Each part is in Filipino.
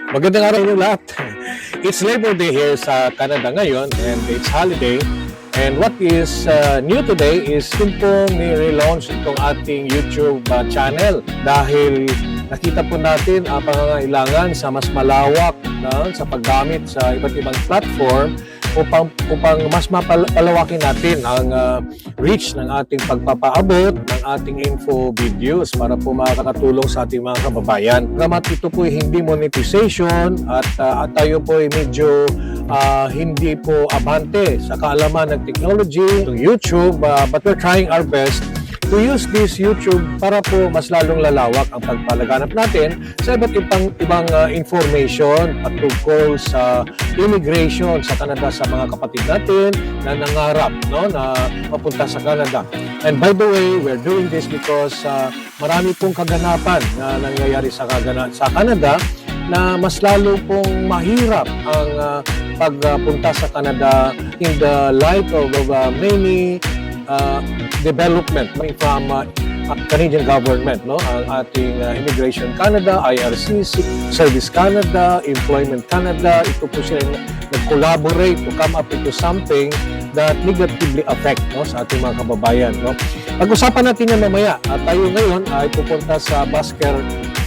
Magandang araw niyo lahat. It's Labor Day here sa Canada ngayon and it's holiday. And what is new today is yung pong ni-relaunch itong ating YouTube channel dahil nakita po natin ang pangangailangan sa mas malawak sa paggamit sa iba't ibang platform upang mas mapalawakin natin ang reach ng ating pagpapaabot ng ating info videos para po makakatulong sa ating mga kababayan. Namat ito po hindi monetization at tayo po ay medyo hindi po abante sa kaalaman ng technology, YouTube, but we're trying our best to use this YouTube para po mas lalong lalawak ang pagpalaganap natin sa iba't ibang information patungkol sa immigration sa Canada sa mga kapatid natin na nangarap na papunta sa Canada. And by the way, we're doing this because marami pong kaganapan na nangyayari sa Canada na mas lalo pong mahirap ang pagpunta sa Canada in the light of many development from Canadian government, ang ating Immigration Canada, IRCC, Service Canada, Employment Canada. Ito po sila nag-collaborate to come up into something that negatively affect sa ating mga kababayan. Pag-usapan natin yan mamaya. Tayo ngayon ay pupunta sa Basker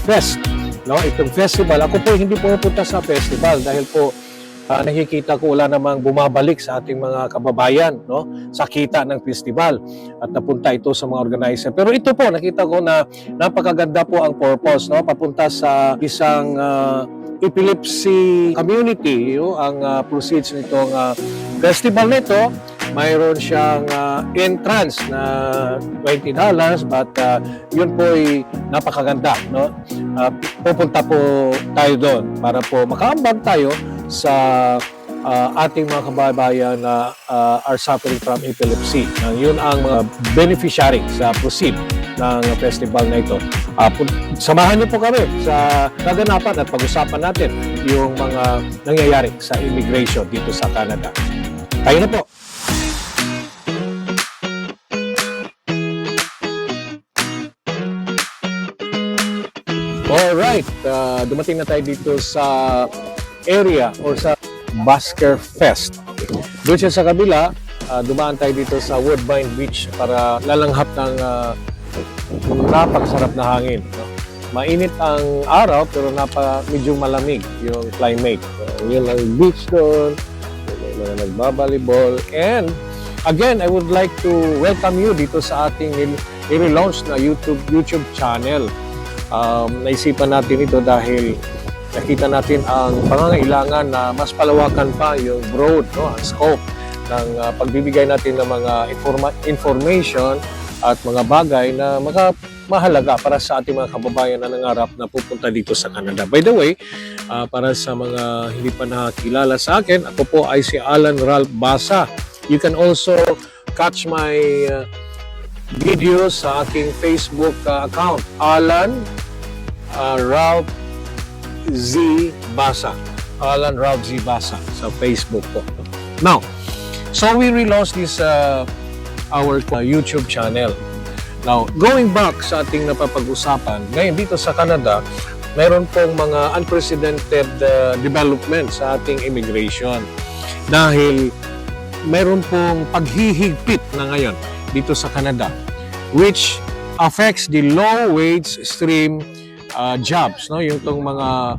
Fest. Itong festival. Ako po hindi pupunta sa festival dahil po nakikita ko wala namang bumabalik sa ating mga kababayan sa kita ng festival at napunta ito sa mga organizer. Pero ito po, nakita ko na napakaganda po ang purpose, papunta sa isang epilepsy community. Ang proceeds nitong festival nito, mayroon siyang entrance na $20 but yun po ay napakaganda. Pupunta po tayo doon para po makaambag tayo sa ating mga kababayan na are suffering from epilepsy. Yun ang mga beneficiary sa proceed ng festival na ito. Samahan niyo po kami sa kaganapan at pag-usapan natin yung mga nangyayari sa immigration dito sa Canada. Tayo na po! Alright, dumating na tayo dito sa area or sa Basker Fest. Doon siya sa kabila, dumaan tayo dito sa Woodbine Beach para lalanghap ng napakasarap na hangin. Mainit ang araw pero medyo malamig yung climate. Yun ang beach doon, may mga nagbabalibol. And again, I would like to welcome you dito sa ating i-relaunch na YouTube channel. Naisipan natin ito dahil nakita natin ang pangangailangan na mas palawakan pa yung broad, ang scope ng pagbibigay natin ng mga information at mga bagay na mahalaga para sa ating mga kababayan na nangarap na pupunta dito sa Canada. By the way, para sa mga hindi pa nakakilala sa akin, ako po ay si Alan Ralph Basa. You can also catch my videos sa aking Facebook account, Alan Ralph Z. Basa. Alan Ralph Z. Basa sa Facebook po. Now, so we relaunched this our YouTube channel. Now, going back sa ating napapag-usapan, ngayon dito sa Canada, mayroon pong mga unprecedented development sa ating immigration. Dahil mayroon pong paghihigpit na ngayon dito sa Canada, which affects the low-wage stream jobs, yung itong mga,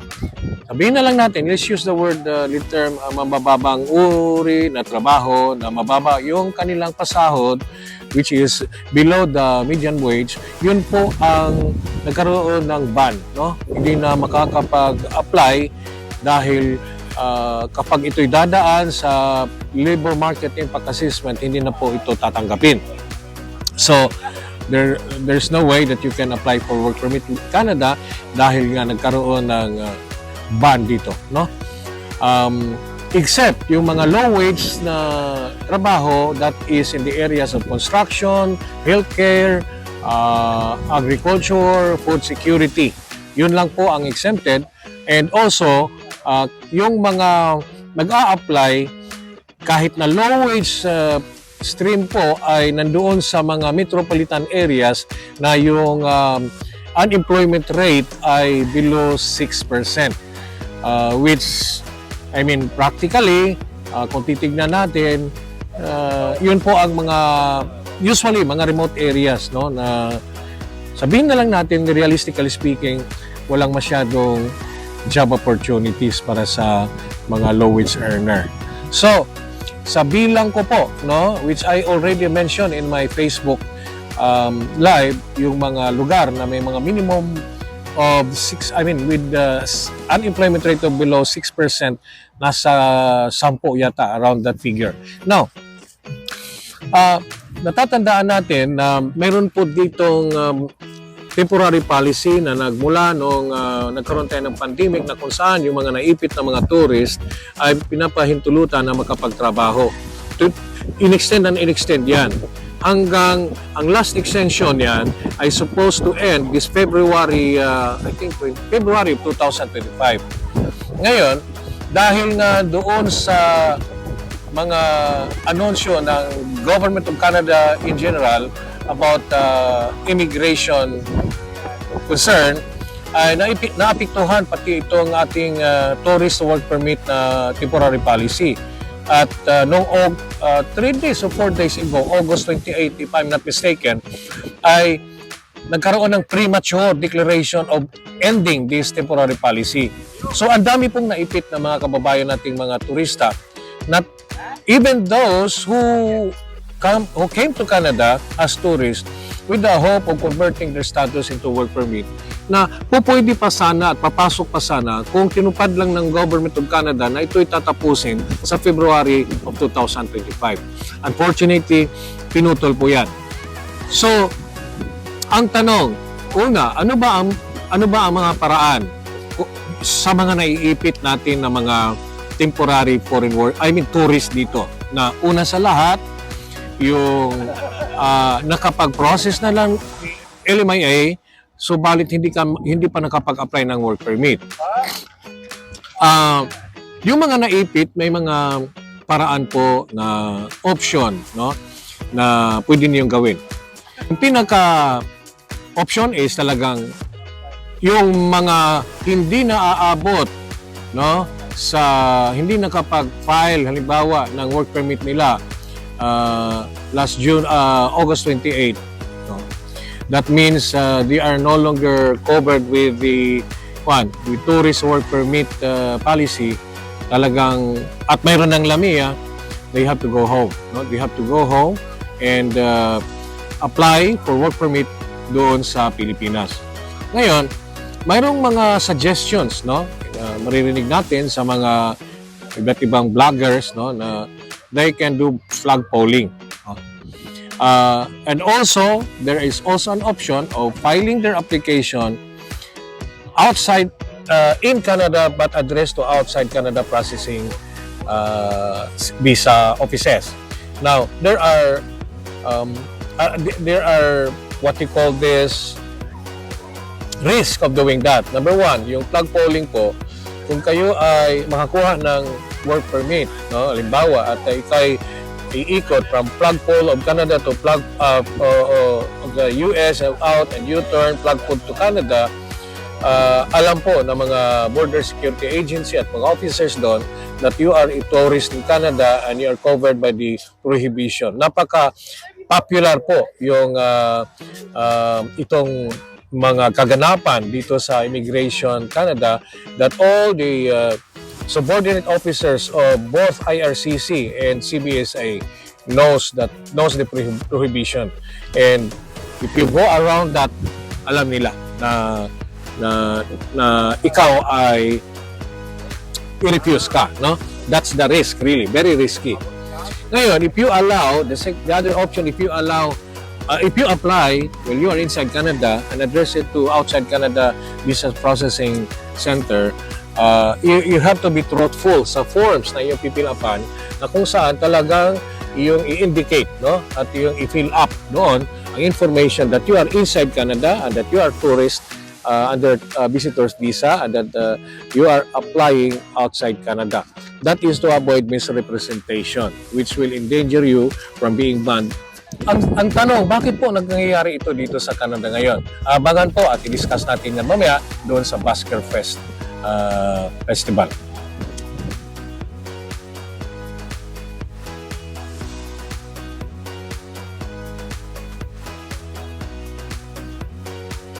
sabihin na lang natin, let's use the word, the term, mabababang uri na trabaho, na mababa yung kanilang pasahod, which is below the median wage. Yun po ang nagkaroon ng ban, Hindi na makakapag-apply dahil kapag ito'y dadaan sa labor market impact assessment, hindi na po ito tatanggapin. So, there's no way that you can apply for work permit in Canada dahil nga nagkaroon ng ban dito, except yung mga low wage na trabaho that is in the areas of construction, healthcare, agriculture, food security. Yun lang po ang exempted. And also, yung mga nag-a-apply kahit na low wage stream po ay nandoon sa mga metropolitan areas na yung unemployment rate ay below 6%. which, I mean, practically, kung titignan natin, yun po ang mga, usually, mga remote areas, no, na sabihin na lang natin, realistically speaking, walang masyadong job opportunities para sa mga low-wage earner. So, sa bilang ko po, no, which I already mentioned in my Facebook live, yung mga lugar na may mga minimum of 6, I mean, with the unemployment rate of below 6%, nasa 10 yata, around that figure. Now, natatandaan natin na mayroon po ditong temporary policy na nagmula nung nagkaroon tayo ng pandemic na kung saan yung mga naipit na mga tourist ay pinapahintulutan na makapagtrabaho. In-extend and in-extend yan. Hanggang ang last extension yan ay supposed to end this February, I think February 2025. Ngayon, dahil nga doon sa mga anunsyo ng Government of Canada in general about immigration concern, ay naapektuhan pati itong ating tourist work permit na temporary policy. At noong 3 days or 4 days ago, August 28, if I'm not mistaken, ay nagkaroon ng premature declaration of ending this temporary policy. So ang dami pong naipit na mga kababayan nating mga turista, not even those who came to Canada as tourists with the hope of converting their status into work permit, na pwede pa sana at papasok pa sana kung tinupad lang ng Government of Canada na ito'y tatapusin sa February of 2025. Unfortunately, pinutol po yan. So, ang tanong, una, ano ba ang mga paraan sa mga naiipit natin na mga temporary foreign work, I mean tourist dito, na una sa lahat, yung nakapag-process na lang LMIA, subalit hindi pa nakapag-apply ng work permit. Yung mga naipit, may mga paraan po na option, no, na pwede niyong gawin. Yung pinaka-option is talagang yung mga hindi na-aabot, no, sa hindi nakapag-file halimbawa ng work permit nila last August 28. No? That means they are no longer covered with the tourist work permit policy. Talagang, at mayroon ng LAMIA, they have to go home. No? They have to go home and apply for work permit doon sa Pilipinas. Ngayon, mayroong mga suggestions, no? Maririnig natin sa mga iba't ibang vloggers, no, na they can do flag polling. And also, there is also an option of filing their application outside in Canada but addressed to outside Canada processing visa offices. Now, there are what you call this risk of doing that. Number one, yung flag polling po, kung kayo ay makakuha ng work permit, no, halimbawa, at ikay iikot from flag pole of Canada to flag of the US out and U-turn flag pole to Canada, alam po ng mga border security agency at mga officers doon that you are a tourist in Canada and you are covered by the prohibition. Napaka-popular po yung itong mga kaganapan dito sa Immigration Canada, that all the subordinate officers of both IRCC and CBSA knows the prohibition. And if you go around that, alam nila na ikaw ay i-refuse ka, no? That's the risk, really, very risky. Ngayon, if you allow the other option, if you apply when you are inside Canada and address it to outside Canada visa processing center, you have to be truthful sa forms na iyong pipilapan, na kung saan talagang iyong i-indicate, no, at iyong i-fill up doon ang information that you are inside Canada and that you are tourist under visitor's visa and that you are applying outside Canada. That is to avoid misrepresentation, which will endanger you from being banned. Ang tanong, bakit po nangyayari ito dito sa Canada ngayon? Abangan po at i-discuss natin yan mamaya doon sa Basker Fest Festival.